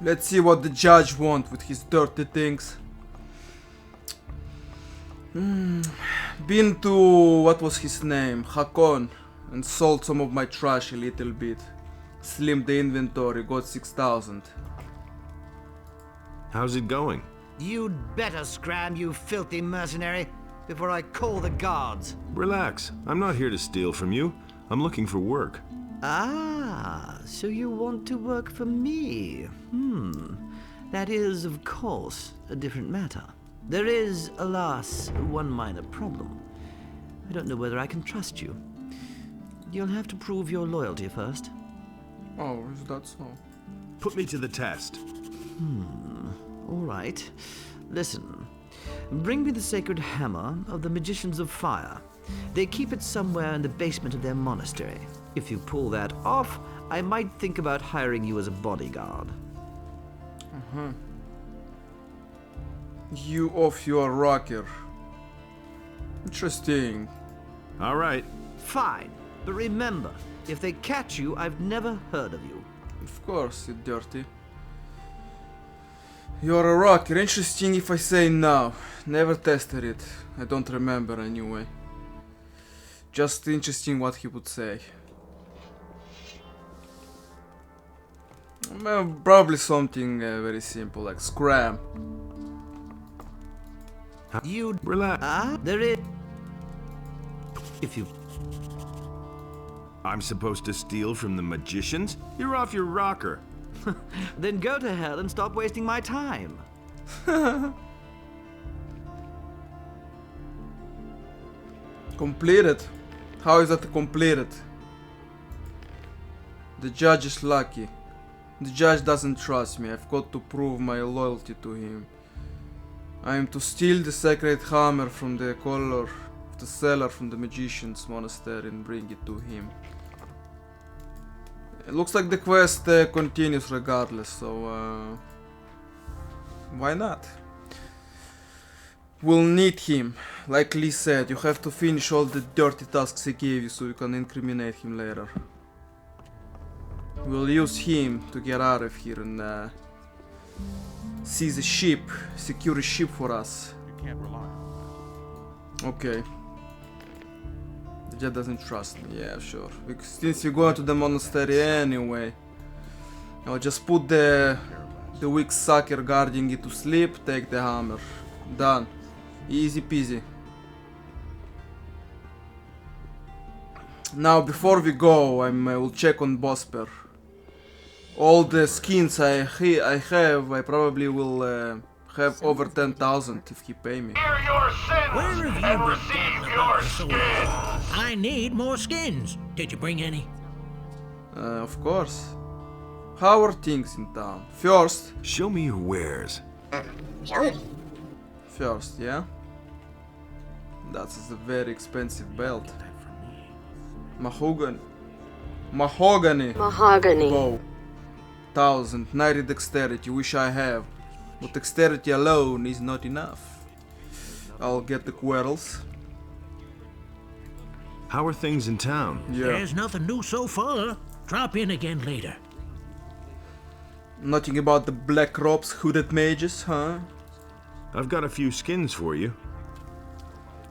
Let's see what the judge wants with his dirty things. Been to, what was his name, Hakon, and sold some of my trash a little bit. Slimmed the inventory, got 6,000. How's it going? You'd better scram, you filthy mercenary, before I call the guards. Relax. I'm not here to steal from you. I'm looking for work. Ah, so you want to work for me? That is, of course, a different matter. There is, alas, one minor problem. I don't know whether I can trust you. You'll have to prove your loyalty first. Oh, is that so? Put me to the test. All right. Listen. Bring me the sacred hammer of the Magicians of Fire. They keep it somewhere in the basement of their monastery. If you pull that off, I might think about hiring you as a bodyguard. You off your rocker. Interesting. All right. Fine. But remember, if they catch you, I've never heard of you. Of course, you dirty. You're a rocker. Interesting if I say no. Never tested it. I don't remember anyway. Just interesting what he would say. Well, probably something very simple like scram. You'd Relax. there is. If you I'm supposed to steal from the magicians? You're off your rocker. then go to hell and stop wasting my time. Completed. How is that completed? The judge is lucky. The judge doesn't trust me. I've got to prove my loyalty to him. I am to steal the sacred hammer from the collar of the cellar from the magician's monastery and bring it to him. It looks like the quest continues regardless, so why not? We'll need him. Like Lee said, you have to finish all the dirty tasks he gave you so you can incriminate him later. We'll use him to get out of here and seize a ship, secure a ship for us. You can't rely on that. Okay. The jet doesn't trust me, yeah, sure. Because since we're going to the monastery anyway, I'll just put the weak sucker guarding it to sleep, take the hammer. Done. Easy peasy. Now, before we go, I will check on Bosper. All the skins I have, I probably will have over 10,000 if he pay me. Hear your sins Where have you and been receive getting your about so skins. I need more skins. Did you bring any? Of course. How are things in town? First, Show me your wares. First, yeah? That's a very expensive belt. Mahogany. Mahogany! Mahogany. Bow. 1090 dexterity, wish I have. But dexterity alone is not enough. I'll get the quarrels. How are things in town? Yeah. There's nothing new so far. Drop in again later. Nothing about the black robes, hooded mages, huh? I've got a few skins for you.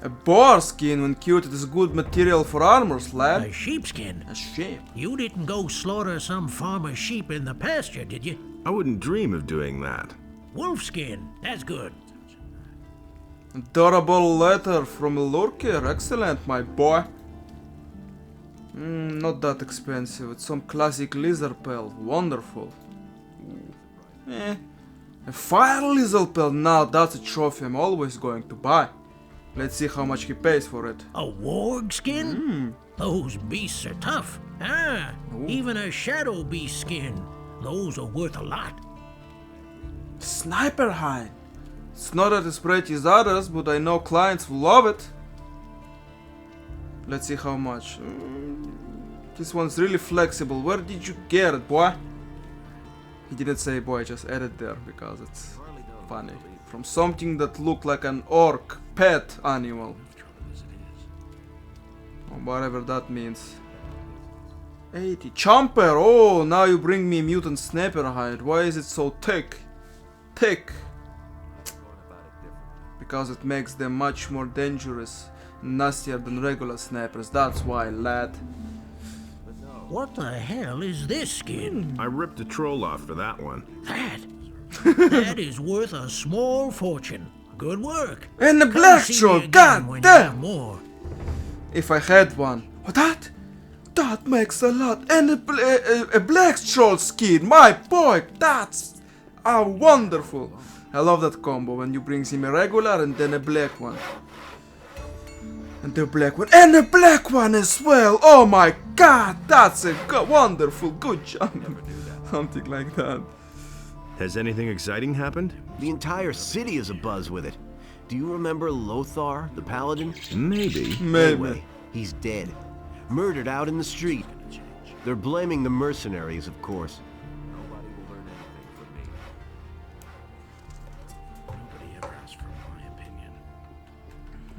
A boar skin when cured is good material for armors, A lad. sheepskin. A sheep. You didn't go slaughter some farmer's sheep in the pasture, did you? I wouldn't dream of doing that. Wolfskin. That's good. A durable letter from a lurker, excellent, my boy. Not that expensive, it's some classic lizard pelt, wonderful. A fire lizard pelt, now that's a trophy I'm always going to buy. Let's see how much he pays for it. A warg skin? Those beasts are tough. Ah, even a shadow beast skin. Those are worth a lot. Sniper hide. It's not as pretty as others, but I know clients will love it. Let's see how much. This one's really flexible. Where did you get it, boy? He didn't say boy, just added there because it's funny. From something that looked like an orc pet animal. Or whatever that means. 80. Chomper! Oh, now you bring me mutant sniper hide. Why is it so thick? Thick! Because it makes them much more dangerous, nastier than regular snipers. That's why, lad. What the hell is this skin? I ripped a troll off for that one. That is worth a small fortune. Good work. And the Come black see me troll, again god when you have damn! more. If I had one. Oh, that makes a lot. And a black troll skin, my boy, that's wonderful. I love that combo when you bring him a regular and then a black one. And the black one, and the black one as well. Oh my god, that's a wonderful, good job. Something like that. Has anything exciting happened? The entire city is abuzz with it. Do you remember Lothar, the paladin? Maybe. Anyway, he's dead. Murdered out in the street. They're blaming the mercenaries, of course. Nobody will learn anything from me. Nobody ever asks for my opinion.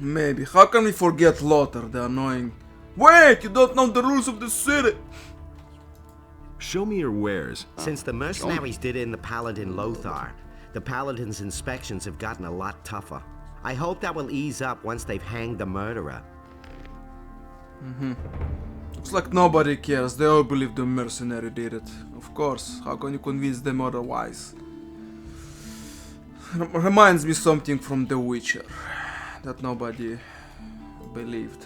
Maybe. How can we forget Lothar, the annoying... Wait, you don't know the rules of the city! Show me your wares. Since the mercenaries did in the Paladin Lothar, the Paladin's inspections have gotten a lot tougher. I hope that will ease up once they've hanged the murderer. Looks like nobody cares. They all believe the mercenary did it. Of course. How can you convince them otherwise? Reminds me something from The Witcher that nobody believed.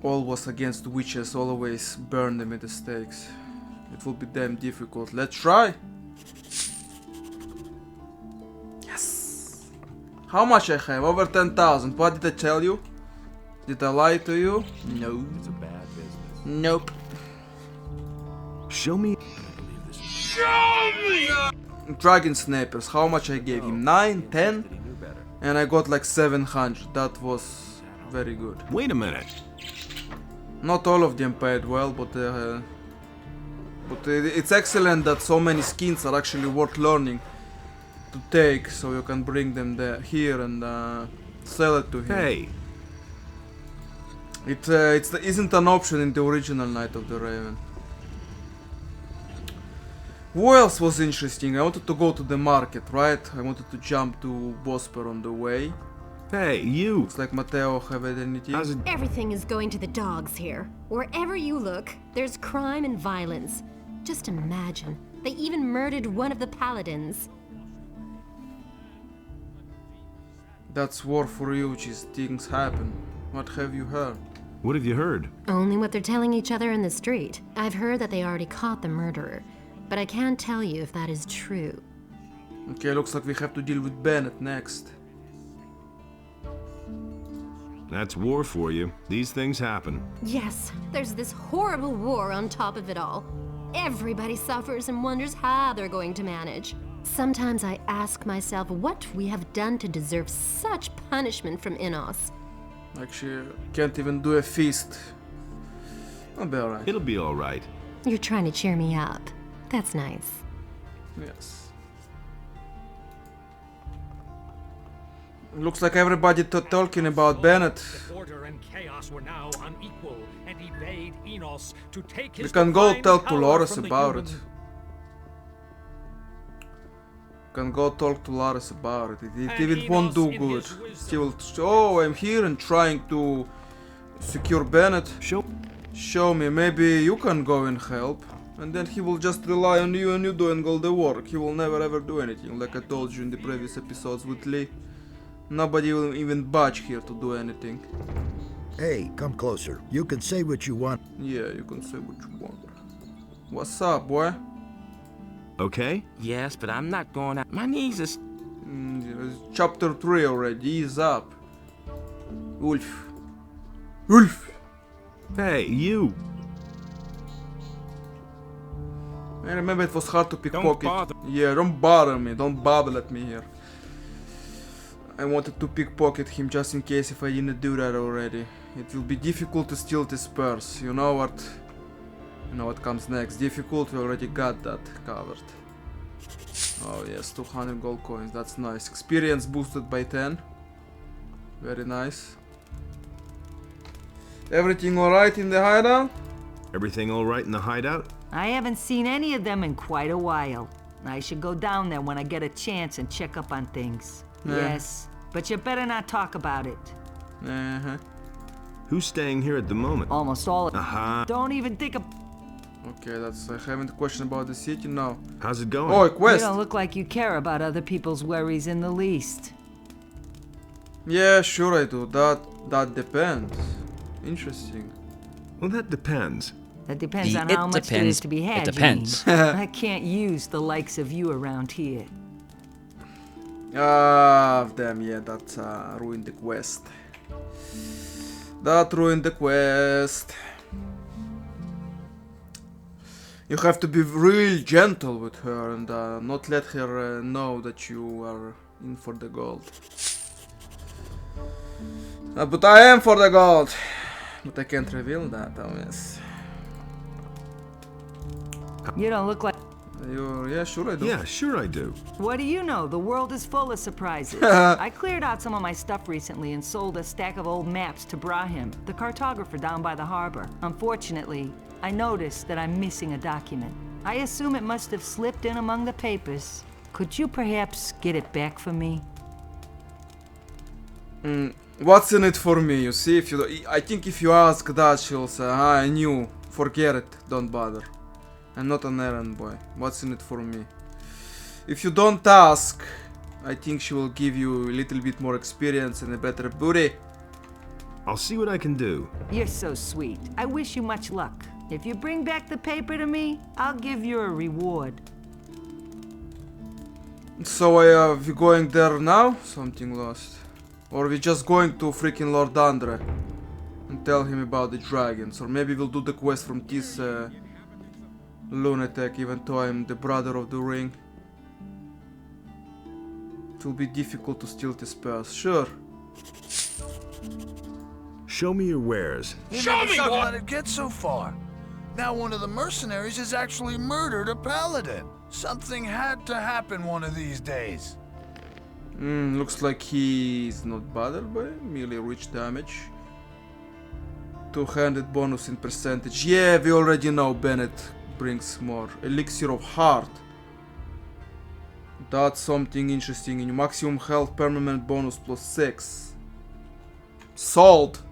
All was against witches, always burn them at the stakes. It will be damn difficult. Let's try! Yes! How much I have? Over 10,000. What did I tell you? Did I lie to you? No. It's a bad business. Nope. Show me. Dragon Snipers, how much I gave him? 9, 10? He knew better. And I got like 700. That was very good. Wait a minute. Not all of them paid well, but it's excellent that so many skins are actually worth learning to take, so you can bring them there here and sell it to him. Hey, It isn't an option in the original Night of the Raven. Who else was interesting? I wanted to go to the market, right? I wanted to jump to Bosper on the way. hey, you. Looks like Matteo have anything. How's it? Everything is going to the dogs here. Wherever you look, there's crime and violence. Just imagine, they even murdered one of the paladins. That's war for you, these things happen. What have you heard? What have you heard? Only what they're telling each other in the street. I've heard that they already caught the murderer, but I can't tell you if that is true. Okay, looks like we have to deal with Bennet next. That's war for you. These things happen. Yes, there's this horrible war on top of it all. Everybody suffers and wonders how they're going to manage. Sometimes I ask myself what we have done to deserve such punishment from Innos. Like she can't even do a feast. I'll be alright. It'll be all right. You're trying to cheer me up. That's nice. Yes. Looks like everybody talking about Bennet. Order and chaos were now unequal, and he bade Innos to take his We can go divine talk to power Loris from the about human. it. Can go talk to Loris about it. It And even won't do Enos in good. his wisdom. He will. Oh, I'm here and trying to secure Bennet. Show me. Maybe you can go and help. And then he will just rely on you and you doing all the work. He will never ever do anything, like I told you in the previous episodes with Lee. Nobody will even budge here to do anything. Hey, come closer. You can say what you want. Yeah, you can say what you want. What's up, boy? Okay? Yes, but I'm not going out. My knees are... It's chapter 3 already. Ease up. Ulf. Ulf! Hey, you. I remember it was hard to pickpocket. Don't bother. Yeah, don't bother me. Don't babble at me here. I wanted to pickpocket him just in case if I didn't do that already. It will be difficult to steal this purse. You know what? You know what comes next. Difficult, we already got that covered. Oh yes, 200 gold coins. That's nice. Experience boosted by 10. Very nice. Everything alright in the hideout? Everything all right in the hideout? I haven't seen any of them in quite a while. I should go down there when I get a chance and check up on things. Yes, but you better not talk about it. Uh-huh. Who's staying here at the moment? Almost all of them. Aha. Don't even think of... Okay, that's... I haven't questioned about the city now. How's it going? Oh, a You quest! don't look like you care about other people's worries in the least. Yeah, sure I do. That depends. Interesting. Well, that depends. That depends The on it how much there depends. is to be had, It depends. you mean. I can't use the likes of you around here. Ah, damn, yeah, that ruined the quest. That ruined the quest. You have to be real gentle with her and not let her know that you are in for the gold. But I am for the gold. But I can't reveal that, oh yes. You don't look like... Yeah, sure I do. Yeah, sure I do. What do you know? The world is full of surprises. I cleared out some of my stuff recently and sold a stack of old maps to Brahim, the cartographer down by the harbor. Unfortunately, I noticed that I'm missing a document. I assume it must have slipped in among the papers. Could you perhaps get it back for me? What's in it for me? You see, if you, I think if you ask that, she'll say, "Ah, I knew. Forget it. Don't bother. I'm not an errand boy. What's in it for me?" If you don't ask, I think she will give you a little bit more experience and a better booty. I'll see what I can do. You're so sweet. I wish you much luck. If you bring back the paper to me, I'll give you a reward. So are we going there now? Something lost. Or are we just going to freaking Lord Andre and tell him about the dragons? Or maybe we'll do the quest from this lunatic, even though I'm the brother of the ring. It will be difficult to steal this purse, sure. Show me your wares. You never should let it get so far. Now one of the mercenaries has actually murdered a paladin. Something had to happen one of these days. Looks like he's not bothered by it, merely reach damage. Two-handed bonus in percentage. Yeah, we already know Bennet brings more. Elixir of Heart. That's something interesting. In maximum health, permanent bonus plus 6. Sold.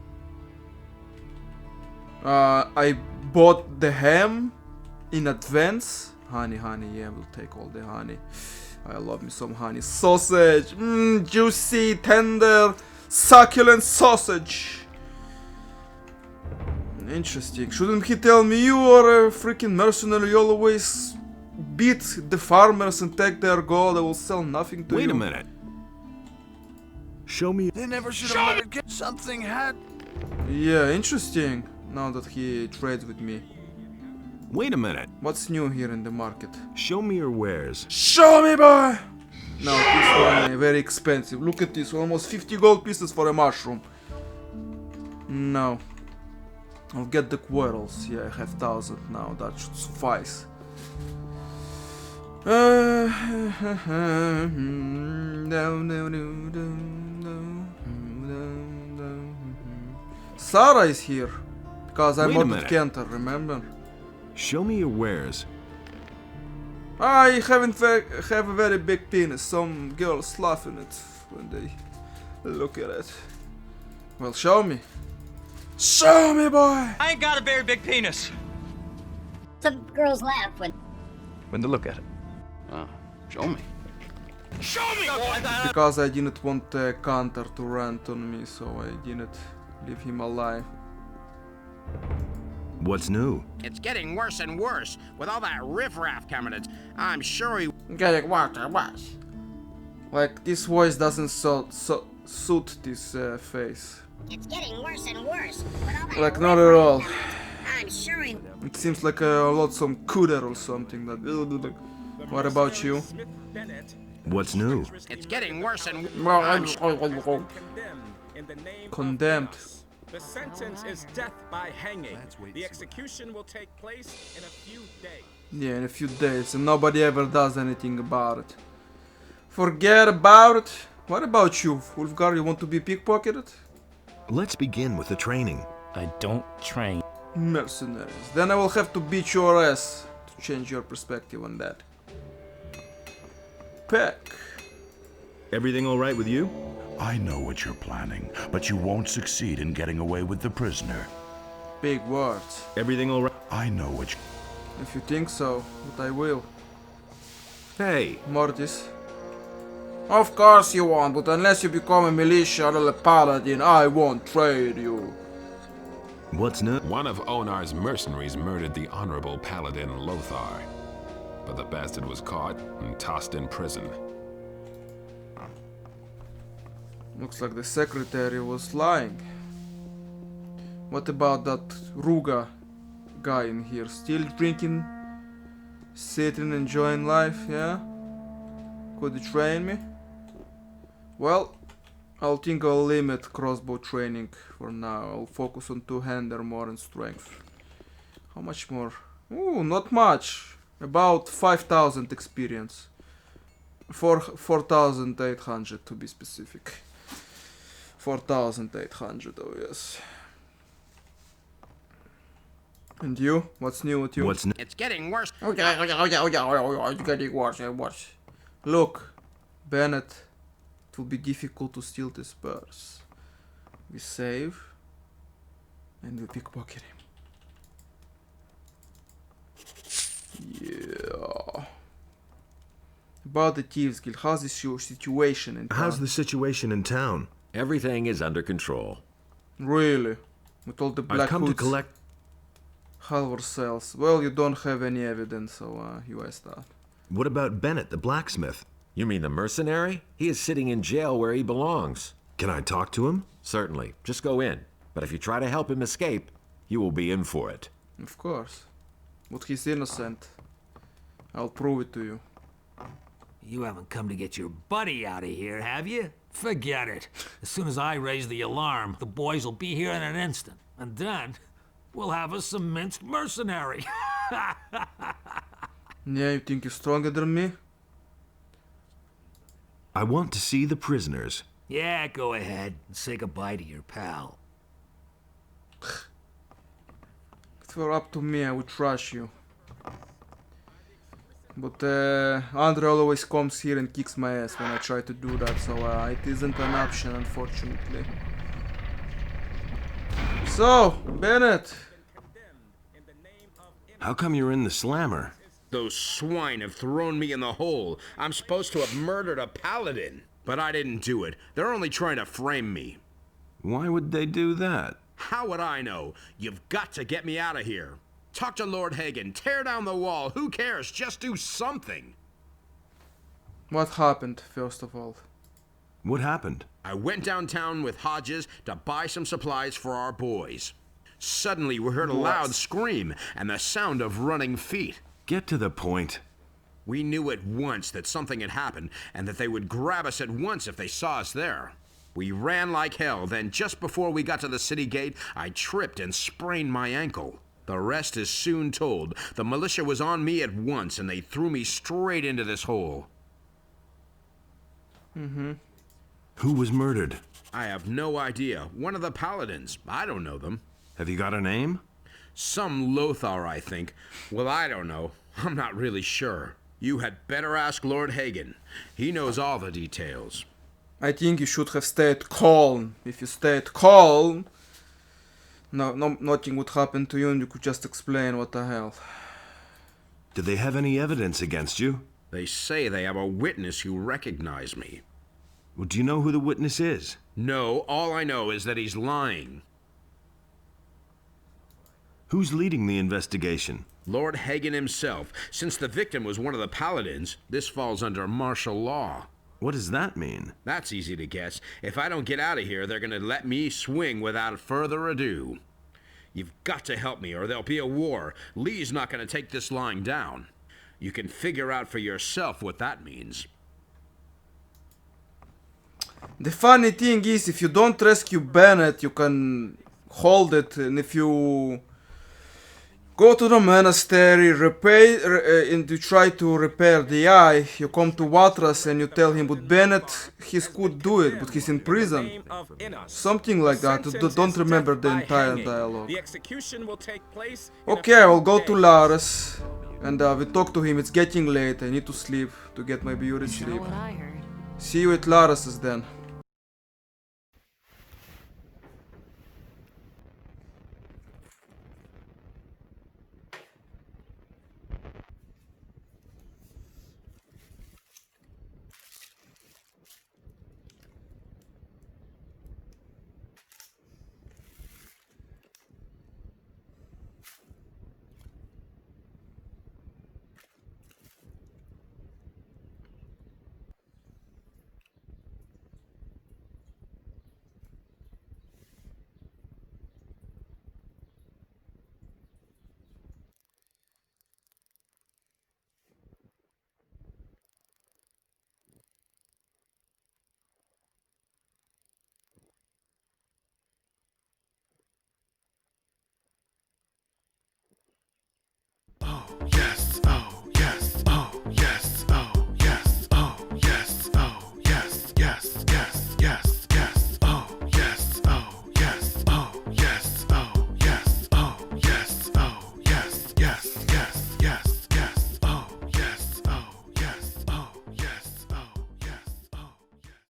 I bought the ham in advance. Honey, yeah, we'll take all the honey. I love me some honey. Sausage! Juicy, tender, succulent sausage! Interesting. Shouldn't he tell me you are a freaking mercenary? You always beat the farmers and take their gold. I will sell nothing to you. Wait a minute. Show me. They never should have let it get. Something had. Yeah, interesting. Now that he trades with me. Wait a minute. What's new here in the market? Show me your wares. Show me, boy! No, this one very expensive. Look at this, almost 50 gold pieces for a mushroom. No. I'll get the quarrels. Yeah, I have 1,000 now. That should suffice. Sarah is here. Because I'm not with Kenter, remember? Show me your wares. I haven't have a very big penis. Some girls laugh in it when they look at it. Well, show me. Show me, boy! I ain't got a very big penis. Some girls laugh When they look at it. Show me. Show me! Because I didn't want Kenter to rant on me, so I didn't leave him alive. What's new? It's getting worse and worse with all that riffraff coming. I'm sure he. Getting worse. Like this voice doesn't suit this face. It's getting worse and worse with all that Like not at all. I'm sure he. It seems like a lot some cooler or something. That. What about you? What's new? It's getting worse and Condemned. The sentence is death by hanging. The execution will take place in a few days. Yeah, in a few days, and nobody ever does anything about it. Forget about it. What about you, Wolfgar? You want to be pickpocketed? Let's begin with the training. I don't train mercenaries. Then I will have to beat your ass to change your perspective on that. Peck. Everything all right with you? I know what you're planning, but you won't succeed in getting away with the prisoner. Big words. Everything all right? I know what you... If you think so, but I will. Hey! Mortis. Of course you won't, but unless you become a militia or a paladin, I won't trade you. What's new? One of Onar's mercenaries murdered the honorable paladin Lothar, but the bastard was caught and tossed in prison. Looks like the secretary was lying. What about that Ruga guy in here? Still drinking, sitting, enjoying life, yeah? Could you train me? Well, I'll think I'll limit crossbow training for now. I'll focus on two-hander more and strength. How much more? Ooh, not much. About 5,000 experience. 4,800 to be specific. 4,800, oh yes. And you? What's new with you? It's getting worse. It's getting worse. Look, Bennet, it will be difficult to steal this purse. We save, and we pickpocket him. Yeah. About the Thieves Guild, how's the situation in town? How's the situation in town? Everything is under control. Really? With all the black I've come hoods, to collect... Halvor cells. Well, you don't have any evidence, so you asked that. What about Bennet, the blacksmith? You mean the mercenary? He is sitting in jail where he belongs. Can I talk to him? Certainly. Just go in. But if you try to help him escape, you will be in for it. Of course. But he's innocent. I'll prove it to you. You haven't come to get your buddy out of here, have you? Forget it. As soon as I raise the alarm, the boys will be here in an instant. And then, we'll have us some minced mercenary. Yeah, you think you're stronger than me? I want to see the prisoners. Yeah, go ahead and say goodbye to your pal. If it were up to me, I would trash you. But Andre always comes here and kicks my ass when I try to do that, so it isn't an option, unfortunately. So, Bennet. How come you're in the slammer? Those swine have thrown me in the hole. I'm supposed to have murdered a paladin. But I didn't do it. They're only trying to frame me. Why would they do that? How would I know? You've got to get me out of here. Talk to Lord Hagen. Tear down the wall. Who cares? Just do something. What happened, first of all? What happened? I went downtown with Hodges to buy some supplies for our boys. Suddenly, we heard a loud scream and the sound of running feet. Get to the point. We knew at once that something had happened and that they would grab us at once if they saw us there. We ran like hell, then just before we got to the city gate, I tripped and sprained my ankle. The rest is soon told. The militia was on me at once and they threw me straight into this hole. Who was murdered? I have no idea. One of the paladins. I don't know them. Have you got a name? Some Lothar, I think. Well, I don't know. I'm not really sure. You had better ask Lord Hagen. He knows all the details. I think you should have stayed calm. If you stayed calm, nothing would happen to you and you could just explain what the hell. Did they have any evidence against you? They say they have a witness who recognized me. Well, do you know who the witness is? No, all I know is that he's lying. Who's leading the investigation? Lord Hagen himself. Since the victim was one of the paladins, this falls under martial law. What does that mean? That's easy to guess. If I don't get out of here, they're gonna let me swing without further ado. You've got to help me or there'll be a war. Lee's not gonna take this lying down. You can figure out for yourself what that means. The funny thing is, if you don't rescue Bennet, you can hold it, and if you Go to the monastery, and you try to repair the eye. You come to Watras and you tell him, but Bennet, he could do it, but he's in prison. Something like that. Don't remember the entire dialogue. The execution will take place. Okay, I will go to Lares and we talk to him. It's getting late. I need to sleep to get my beauty sleep. See you at Lares' then.